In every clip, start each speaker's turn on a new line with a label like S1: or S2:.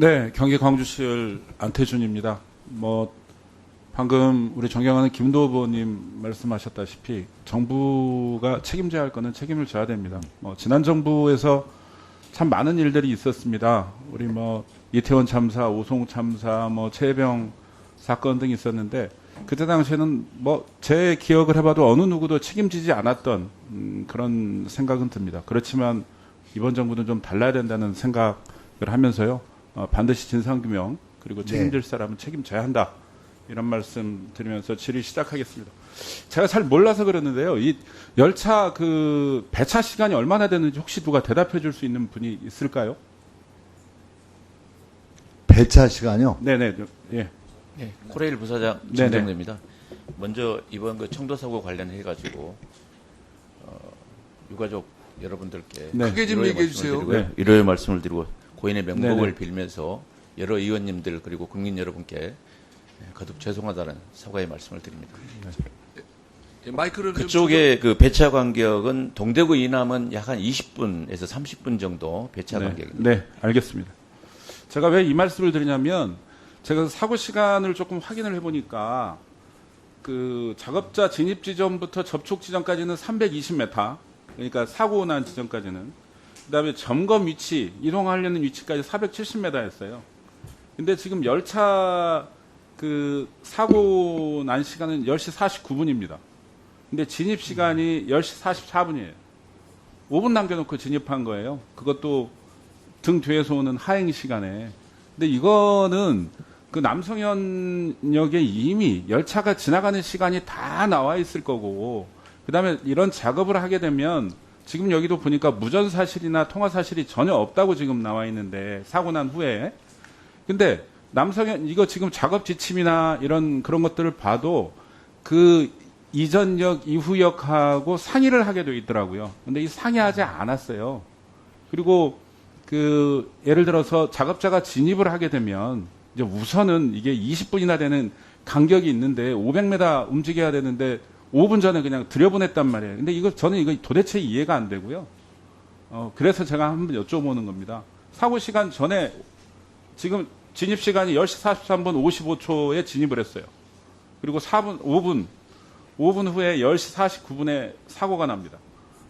S1: 네, 경기 광주시을 안태준입니다. 방금 우리 존경하는 김도 후보님 말씀하셨다시피 정부가 책임져야 할 거는 책임을 져야 됩니다. 지난 정부에서 참 많은 일들이 있었습니다. 우리 이태원 참사, 오송 참사, 최혜병 사건 등이 있었는데 그때 당시에는 제 기억을 해봐도 어느 누구도 책임지지 않았던 그런 생각은 듭니다. 그렇지만 이번 정부는 좀 달라야 된다는 생각을 하면서요. 반드시 진상규명 그리고 책임질 사람은 책임져야 한다. 이런 말씀 드리면서 질의 시작하겠습니다. 제가 잘 몰라서 그러는데요. 이 열차 배차 시간이 얼마나 되는지 혹시 누가 대답해 줄 수 있는 분이 있을까요?
S2: 배차 시간이요?
S1: 네네. 예.
S3: 네, 코레일 부사장 정정래입니다. 먼저 이번 청도 사고 관련해 가지고 유가족 여러분들께
S4: 크게 좀 얘기해 주세요.
S3: 위로의 말씀을 드리고 고인의 명복을 빌면서 여러 의원님들 그리고 국민 여러분께 거듭 죄송하다는 사과의 말씀을 드립니다.
S4: 마이크를
S3: 그쪽에 배차 간격은 동대구 이남은 약 한 20분에서 30분 정도 배차 간격입니다.
S1: 네, 알겠습니다. 제가 왜 이 말씀을 드리냐면 제가 사고 시간을 조금 확인을 해보니까 작업자 진입 지점부터 접촉 지점까지는 320m, 그러니까 사고 난 지점까지는. 그다음에 점검 위치, 이동하려는 위치까지 470m였어요. 근데 지금 열차 사고 난 시간은 10시 49분입니다. 근데 진입 시간이 10시 44분이에요. 5분 남겨놓고 진입한 거예요. 그것도 등 뒤에서 오는 하행 시간에. 근데 이거는 남성현역에 이미 열차가 지나가는 시간이 다 나와 있을 거고, 그 다음에 이런 작업을 하게 되면 지금 여기도 보니까 무전 사실이나 통화 사실이 전혀 없다고 지금 나와 있는데, 사고 난 후에. 근데 남성현, 이거 지금 작업 지침이나 그런 것들을 봐도 이전역, 이후역하고 상의를 하게 돼 있더라고요. 근데 이 상의하지 않았어요. 그리고 예를 들어서 작업자가 진입을 하게 되면 이제 우선은 이게 20분이나 되는 간격이 있는데 500m 움직여야 되는데 5분 전에 그냥 들여보냈단 말이에요. 근데 저는 이거 도대체 이해가 안 되고요. 그래서 제가 한번 여쭤보는 겁니다. 사고 시간 전에 지금 진입 시간이 10시 43분 55초에 진입을 했어요. 그리고 5분 후에 10시 49분에 사고가 납니다.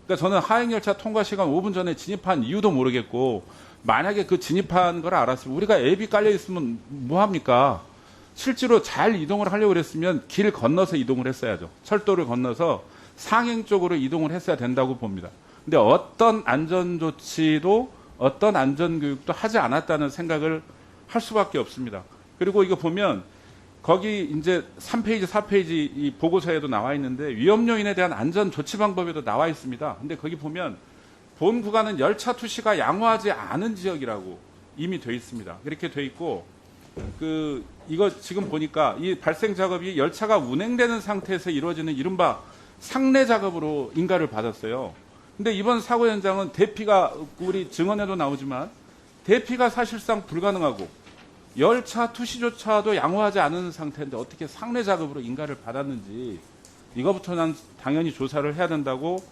S1: 그러니까 저는 하행열차 통과 시간 5분 전에 진입한 이유도 모르겠고, 만약에 진입한 걸 알았으면 우리가 앱이 깔려 있으면 뭐합니까? 실제로 잘 이동을 하려고 그랬으면 길 건너서 이동을 했어야죠. 철도를 건너서 상행 쪽으로 이동을 했어야 된다고 봅니다. 근데 어떤 안전조치도 어떤 안전교육도 하지 않았다는 생각을 할 수밖에 없습니다. 그리고 이거 보면 거기 이제 3페이지, 4페이지 이 보고서에도 나와 있는데 위험 요인에 대한 안전 조치 방법에도 나와 있습니다. 근데 거기 보면 본 구간은 열차 투시가 양호하지 않은 지역이라고 이미 돼 있습니다. 그렇게 돼 있고 이거 지금 보니까 이 발생 작업이 열차가 운행되는 상태에서 이루어지는 이른바 상례 작업으로 인가를 받았어요. 근데 이번 사고 현장은 대피가 우리 증언에도 나오지만 대피가 사실상 불가능하고 열차 투시조차도 양호하지 않은 상태인데 어떻게 상례 작업으로 인가를 받았는지 이거부터 난 당연히 조사를 해야 된다고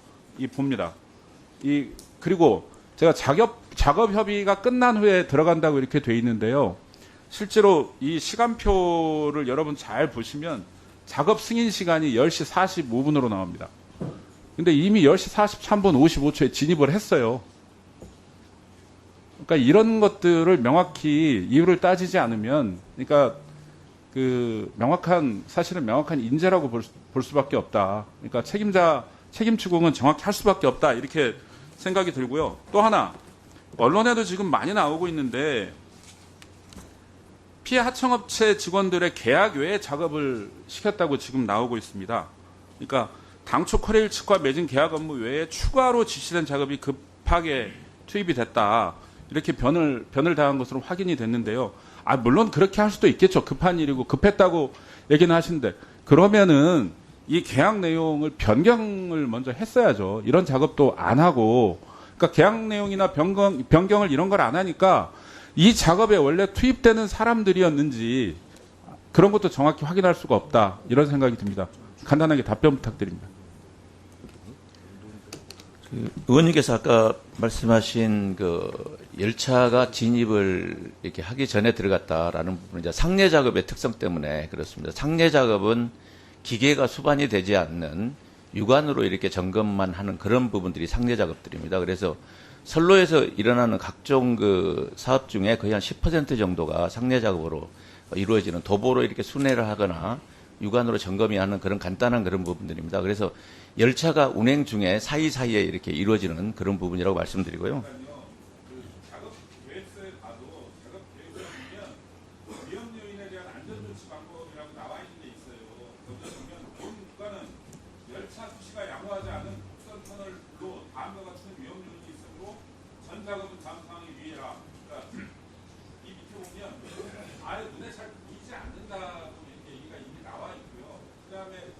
S1: 봅니다. 그리고 제가 작업 협의가 끝난 후에 들어간다고 이렇게 돼 있는데요. 실제로 이 시간표를 여러분 잘 보시면 작업 승인 시간이 10시 45분으로 나옵니다. 근데 이미 10시 43분 55초에 진입을 했어요. 그러니까 이런 것들을 명확히 이유를 따지지 않으면, 그러니까 사실은 명확한 인재라고 볼 수밖에 없다. 그러니까 책임 추궁은 정확히 할 수밖에 없다. 이렇게 생각이 들고요. 또 하나, 언론에도 지금 많이 나오고 있는데 피해 하청업체 직원들의 계약 외에 작업을 시켰다고 지금 나오고 있습니다. 그러니까 당초 코레일 측과 맺은 계약 업무 외에 추가로 지시된 작업이 급하게 투입이 됐다. 이렇게 변을 당한 것으로 확인이 됐는데요. 물론 그렇게 할 수도 있겠죠. 급한 일이고 급했다고 얘기는 하시는데, 그러면은 이 계약 내용을 변경을 먼저 했어야죠. 이런 작업도 안 하고, 그러니까 계약 내용이나 변경을 이런 걸 안 하니까 이 작업에 원래 투입되는 사람들이었는지 그런 것도 정확히 확인할 수가 없다. 이런 생각이 듭니다. 간단하게 답변 부탁드립니다.
S3: 의원님께서 아까 말씀하신 그 열차가 진입을 이렇게 하기 전에 들어갔다라는 부분은 이제 상례 작업의 특성 때문에 그렇습니다. 상례 작업은 기계가 수반이 되지 않는 육안으로 이렇게 점검만 하는 그런 부분들이 상례 작업들입니다. 그래서 선로에서 일어나는 각종 그 사업 중에 거의 한 10% 정도가 상례 작업으로 이루어지는 도보로 이렇게 순회를 하거나 육안으로 점검이 하는 그런 간단한 그런 부분들입니다. 그래서 열차가 운행 중에 사이사이에 이렇게 이루어지는 그런 부분이라고 말씀드리고요.
S1: 작업 계획서에 봐도 작업 계획서에 보면 위험 요인에 대한 안전 조치 방법이라고 나와 있는 게 있어요. 거기에 보면 본 구간은 열차 수시가 양호하지 않은 국선 터널로 다음과 같은 위험 요인이 있으므로 전 작업은 다음 상황에 유의해라. 그러니까 이 밑에 보면 아예 눈에 잘 보이지 않는다고 이렇게 얘기가 이미 나와 있고요. 그다음에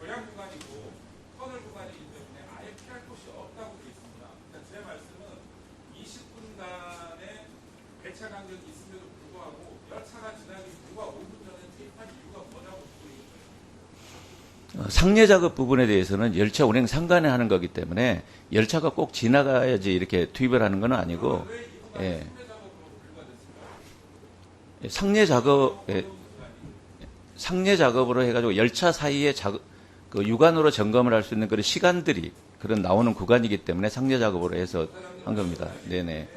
S1: 교량 구간이고 터널 구간이기 때문에 아예 피할 곳이 없다고 되어 있습니다. 그러니까 제 말씀은 20분간의 배차 간격이 있음에도 불구하고 열차가 지나기 불과 5분 전에 투입한 이유가 뭐냐고 묻고 있어요.
S3: 상례 작업 부분에 대해서는 열차 운행 상간에 하는 거기 때문에 열차가 꼭 지나가야지 이렇게 투입을 하는 건 아니고, 예. 상례 작업, 예. 상례 작업으로 해가지고 열차 사이에 그 육안으로 점검을 할 수 있는 그런 시간들이 그런 나오는 구간이기 때문에 상례 작업으로 해서 한 겁니다. 네네.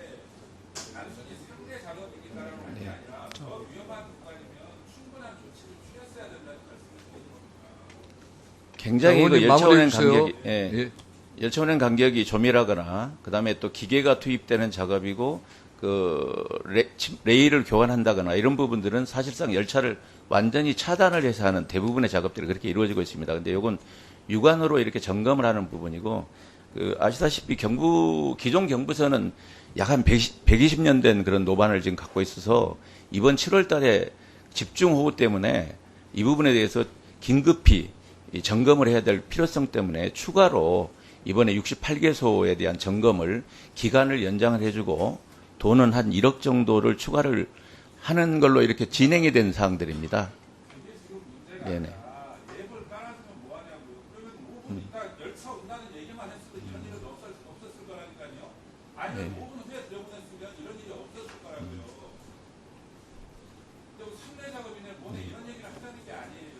S1: 단순히 상례 작업이기다라는 게 아니라 더 위험한 구간이면 충분한 조치를 취했어야 된다는 말씀을 드리는 겁니다.
S3: 굉장히 그
S4: 의원님
S3: 열차 운행
S4: 마무리해 주세요.
S3: 간격이, 예.
S4: 예.
S3: 열차 운행 간격이 조밀하거나 그다음에 또 기계가 투입되는 작업이고 그 레일을 교환한다거나 이런 부분들은 사실상 열차를 완전히 차단을 해서 하는 대부분의 작업들이 그렇게 이루어지고 있습니다. 근데 이건 육안으로 이렇게 점검을 하는 부분이고 그 아시다시피 기존 경부선은 약 한 120년 된 그런 노반을 지금 갖고 있어서 이번 7월 달에 집중호우 때문에 이 부분에 대해서 긴급히 이 점검을 해야 될 필요성 때문에 추가로 이번에 68개소에 대한 점검을 기간을 연장을 해주고 돈은 한 1억 정도를 추가를 하는 걸로 이렇게 진행이 된 사항들입니다. 네네.
S1: 앱을 깔아주면 뭐하냐고요. 그러면 5분 있다 열차 온다는 얘기만 했어도 이런 일은 없었을 거라니까요. 아니면 5분 후에 들여보냈으면 이런 일이 없었을 거라고요. 근데 상례 작업이네 뭐네 이런 얘기를 하자는 게 아니에요.